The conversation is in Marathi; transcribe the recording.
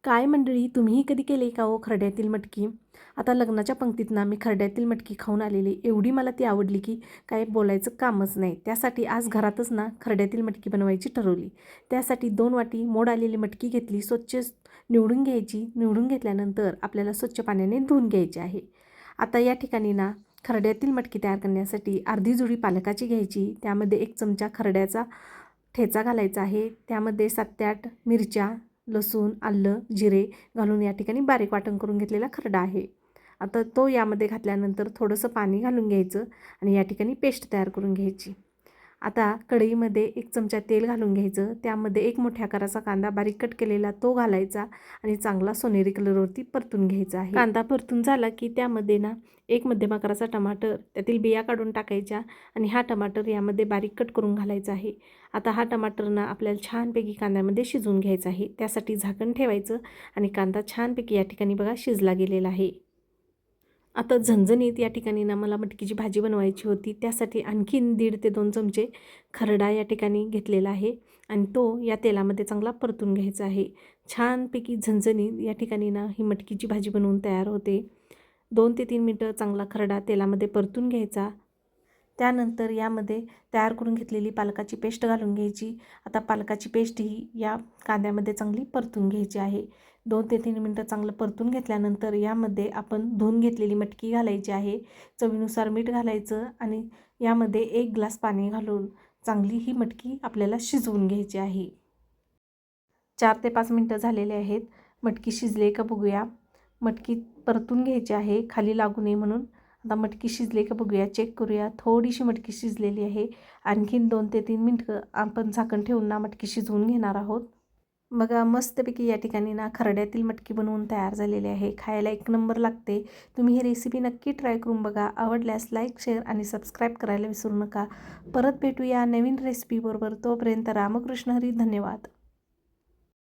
काय मंडळी, तुम्हीही कधी केली का हो खरड्यातील मटकी? आता लग्नाच्या पंक्तीत ना मी खरड्यातील मटकी खाऊन आलेली. एवढी मला ती आवडली की काय बोलायचं कामच नाही. त्यासाठी आज घरातच ना खरड्यातील मटकी बनवायची ठरवली. त्यासाठी 2 वाटी मोड आलेली मटकी घेतली. स्वच्छ निवडून घ्यायची. निवडून घेतल्यानंतर आपल्याला स्वच्छ पाण्याने धुवून घ्यायची आहे. आता या ठिकाणी ना खरड्यातील मटकी तयार करण्यासाठी अर्धी जुडी पालकाची घ्यायची. त्यामध्ये 1 चमचा खरड्याचा ठेचा घालायचा आहे. त्यामध्ये 7 ते 8 मिरच्या, लसूण, आलं, जिरे घालून या ठिकाणी बारीक वाटण करून घेतलेला खरडा आहे. आता तो यामध्ये घातल्यानंतर थोडंसं पाणी घालून घ्यायचं आणि या ठिकाणी पेस्ट तयार करून घ्यायची. आता कढईमध्ये 1 चमचा तेल घालून घ्यायचं. त्यामध्ये 1 मोठ्या आकाराचा कांदा बारीक कट केलेला तो घालायचा आणि चांगला सोनेरी कलरवरती परतून घ्यायचा आहे. कांदा परतून झाला की त्यामध्ये ना 1 मध्यम आकाराचा टमाटर, त्यातील बिया काढून टाकायच्या आणि हा टमाटर यामध्ये बारीक कट करून घालायचा आहे. आता हा टमाटर ना आपल्याला छानपैकी कांद्यामध्ये शिजवून घ्यायचा आहे. त्यासाठी झाकण ठेवायचं आणि कांदा छानपैकी या ठिकाणी बघा शिजला गेलेला आहे. आता झणझणीत या ठिकाणी ना मला मटकीची भाजी बनवायची होती. त्यासाठी आणखीन 1.5 ते 2 चमचे खरडा या ठिकाणी घेतलेला आहे आणि तो या तेलामध्ये चांगला परतून घ्यायचा आहे. छानपैकी झणझणीत या ठिकाणी ना ही मटकीची भाजी बनवून तयार होते. 2 ते 3 मिनटं चांगला खरडा तेलामध्ये परतून घ्यायचा. त्यानंतर यामध्ये तयार करून घेतलेली पालकाची पेस्ट घालून घ्यायची. आता पालकाची पेस्ट ही या कांद्यामध्ये चांगली परतून घ्यायची आहे. 2 ते 3 मिनटं चांगलं परतून घेतल्यानंतर यामध्ये आपण धुवून घेतलेली मटकी घालायची आहे. चवीनुसार मीठ घालायचं आणि यामध्ये 1 ग्लास पाणी घालून चांगली ही मटकी आपल्याला शिजवून घ्यायची आहे. 4 ते 5 मिनटं झालेले आहेत. मटकी शिजले का बघूया. मटकी परतून घ्यायची आहे खाली लागू नये म्हणून. आता मटकी शिजले का बघूया, चेक करूया. थोडीशी मटकी शिजलेली आहे. आणखीन 2 ते 3 मिनटं आपण झाकण ठेवून ना मटकी शिजवून घेणार आहोत. बघा मस्तपैकी या ठिकाणी ना खरड्यातील मटकी बनवून तयार झालेली आहे. खायला 1 नंबर लागते. तुम्ही ही रेसिपी नक्की ट्राय करून बघा. आवडल्यास लाईक, शेअर आणि सबस्क्राईब करायला विसरू नका. परत भेटूया नवीन रेसिपीबरोबर. तोपर्यंत रामकृष्ण हरी. धन्यवाद.